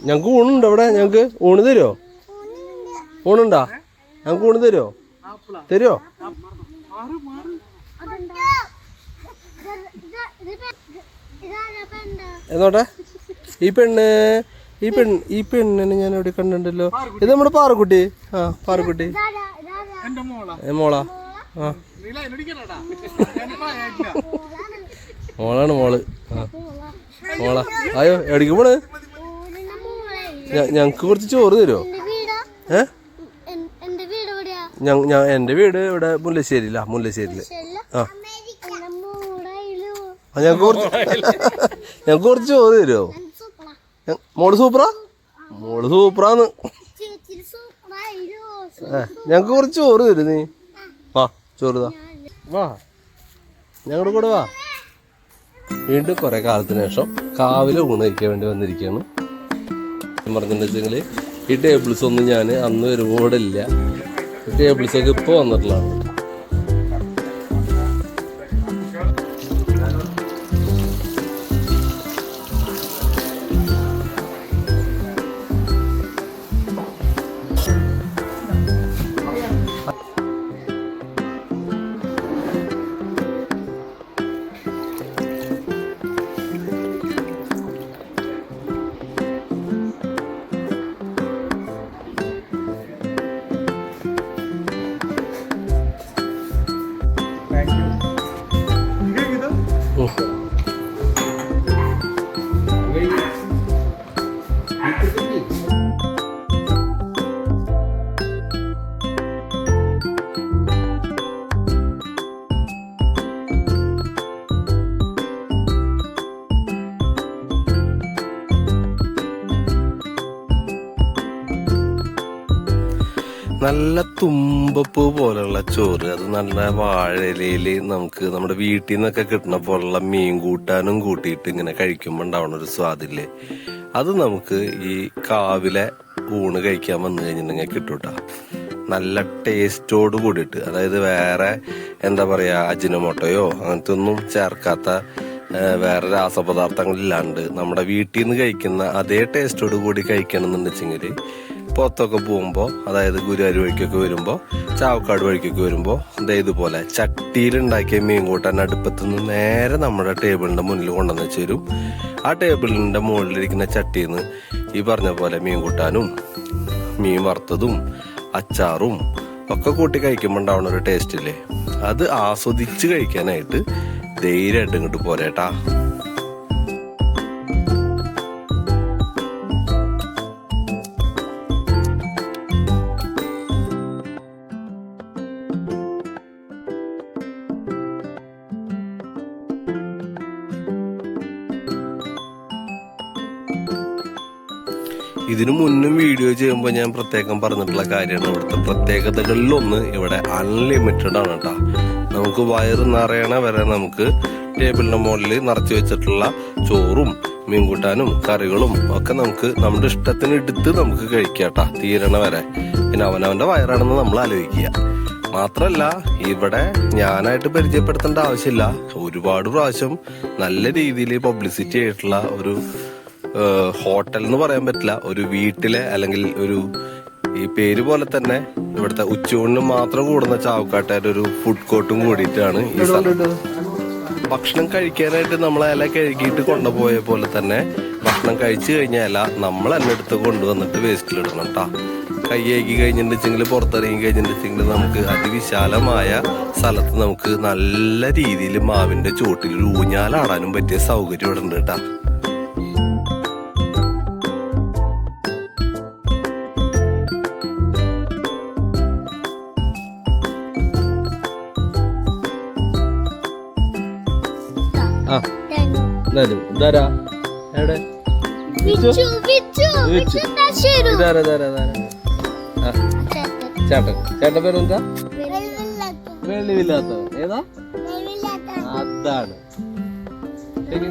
ഞങ്ങക്ക് ഊണുണ്ടോ ഇവിടെ? ഞങ്ങക്ക് ഊണ് തരുമോ? ഊണുണ്ടാ? ഞങ്ങക്ക് ഊണ് തരുമോ? തരുമോ? എന്നോട്ടെ ഈ പെണ്ണിനെ ഞാൻ എവിടെ കണ്ടിട്ടുണ്ടല്ലോ. ഇത് നമ്മുടെ പാറക്കുട്ടി. ആ പാറക്കുട്ടി മോളാ. ആ മോളാണ് മോള്. ആ മോളാ. അയ്യോ എവിടേക്ക് പോണ്? ഞങ്ങക്ക് കുറച്ച് ചോറ് തരുമോ? എന്റെ വീട് ഇവിടെ മുല്ലശ്ശേരിയിലാ. മുല്ലശ്ശേരിയില്. ആ ഞങ്ങക്ക് കുറച്ച് ചോറ് തരുമോ? മോള് സൂപ്പറാ. മോള് സൂപ്പറാന്ന്. ഞങ്ങക്ക് കുറച്ച് ചോറ് തരും. നീ വാ ചോറ് താ. വാ ഞങ്ങളുടെ കൂടെ വാ. വീണ്ടും കുറെ കാലത്തിന് ശേഷം കാവിലെ ഊണ് കഴിക്കാൻ വേണ്ടി വന്നിരിക്കുകയാണ്. പറഞ്ഞിട്ടുണ്ടെങ്കിൽ ഈ ടേബിൾസ് ഒന്നും ഞാൻ അന്ന് വരുമ്പോൾ ഇവിടെ ഇല്ല. ഈ ടേബിൾസൊക്കെ ഇപ്പോൾ വന്നിട്ടുള്ളതാണ്. നല്ല തുമ്പപ്പൂ പോലുള്ള ചോറ്, അത് നല്ല വാഴയിലയിൽ നമുക്ക് നമ്മുടെ വീട്ടിൽ നിന്നൊക്കെ കിട്ടുന്ന പോലുള്ള മീൻ കൂട്ടാനും കൂട്ടിയിട്ട് ഇങ്ങനെ കഴിക്കുമ്പോൾ ഉണ്ടാവുന്ന ഒരു സ്വാദില്ലേ, അത് നമുക്ക് ഈ കാവിലെ ഊണ് കഴിക്കാൻ വന്നു കഴിഞ്ഞിട്ടുണ്ടെങ്കിൽ കിട്ടൂട്ടാ. നല്ല ടേസ്റ്റോട് കൂടിയിട്ട്, അതായത് വേറെ എന്താ പറയാ അജിനോമോട്ടോയോ അങ്ങനത്തെ ഒന്നും ചേർക്കാത്ത വേറെ രാസപദാർത്ഥങ്ങളില്ലാണ്ട് നമ്മുടെ വീട്ടിൽ നിന്ന് കഴിക്കുന്ന അതേ ടേസ്റ്റോട് കൂടി കഴിക്കണം എന്നുണ്ടെച്ചെങ്കിൽ പുറത്തൊക്കെ പോകുമ്പോൾ, അതായത് ഗുരുവായൂർ വഴിക്കൊക്കെ വരുമ്പോൾ, ചാവക്കാട് വഴിക്കൊക്കെ വരുമ്പോൾ ഇതുപോലെ ചട്ടിയിലുണ്ടാക്കിയ മീൻ കൂട്ടാൻ അടുപ്പത്ത് നിന്ന് നേരെ നമ്മുടെ ടേബിളിന്റെ മുന്നിൽ കൊണ്ടുവന്ന് വെച്ച് തരും. ആ ടേബിളിന്റെ മുകളിലിരിക്കുന്ന ചട്ടിയിൽ നിന്ന് ഈ പറഞ്ഞ പോലെ മീൻ കൂട്ടാനും മീൻ വറുത്തതും അച്ചാറും ഒക്കെ കൂട്ടി കഴിക്കുമ്പോൾ ഉണ്ടാവുന്ന ഒരു ടേസ്റ്റ് ഇല്ലേ, അത് ആസ്വദിച്ച് കഴിക്കാനായിട്ട് ധൈര്യമായിട്ട് ഇങ്ങോട്ട് പോരേട്ടാ. ഇതിനു മുന്നും വീഡിയോ ചെയ്യുമ്പോൾ ഞാൻ പ്രത്യേകം പറഞ്ഞിട്ടുള്ള കാര്യമാണ്, ഇവിടുത്തെ പ്രത്യേകതകളിലൊന്ന് ഇവിടെ അൺലിമിറ്റഡ് ആണ് കേട്ടോ. നമുക്ക് വയറ് നിറയണ വരെ നമുക്ക് ടേബിളിന്റെ മുകളിൽ നിറച്ച് വെച്ചിട്ടുള്ള ചോറും മീൻകൂട്ടാനും കറികളും ഒക്കെ നമുക്ക് നമ്മുടെ ഇഷ്ടത്തിന് എടുത്ത് നമുക്ക് കഴിക്കാട്ടാ, തീരണ വരെ. പിന്നെ അവനവന്റെ വയറാണെന്ന് നമ്മൾ ആലോചിക്കുക. മാത്രല്ല ഇവിടെ ഞാനായിട്ട് പരിചയപ്പെടുത്തേണ്ട ആവശ്യമില്ല, ഒരുപാട് പ്രാവശ്യം നല്ല രീതിയിൽ പബ്ലിസിറ്റി ആയിട്ടുള്ള ഒരു ഹോട്ടൽ എന്ന് പറയാൻ പറ്റില്ല, ഒരു വീട്ടിലെ അല്ലെങ്കിൽ ഒരു ഈ പേര് പോലെ തന്നെ ഇവിടുത്തെ ഉച്ചയൂണിന് മാത്രം കൂടുന്ന ചാവക്കാട്ടുകാരുടെ ഒരു ഫുഡ് കോർട്ടും കൂടിയിട്ടാണ് ഈ സ്ഥലം. ഭക്ഷണം കഴിക്കാനായിട്ട് നമ്മളെ ഇല കഴുകിയിട്ട് കൊണ്ടുപോയ പോലെ തന്നെ ഭക്ഷണം കഴിച്ചു കഴിഞ്ഞാൽ ഇല നമ്മൾ തന്നെ എടുത്ത് കൊണ്ടുവന്നിട്ട് വേസ്റ്റിലിടണം കേട്ടാ. കൈ കഴുകി കഴിഞ്ഞിട്ടുണ്ടെങ്കിൽ പുറത്തിറങ്ങി കഴിഞ്ഞിട്ടുണ്ടെങ്കിൽ നമുക്ക് അതിവിശാലമായ സ്ഥലത്ത് നമുക്ക് നല്ല രീതിയിൽ മാവിന്റെ ചുവട്ടിൽ ഊഞ്ഞാലാടാനും പറ്റിയ സൗകര്യം ഇവിടെ ഉണ്ട് കേട്ടാ. ചേട്ടൻ പേരെന്താ? വെളിവില്ലാത്തവൻ. ഏതാ? അതാണ് ശരി.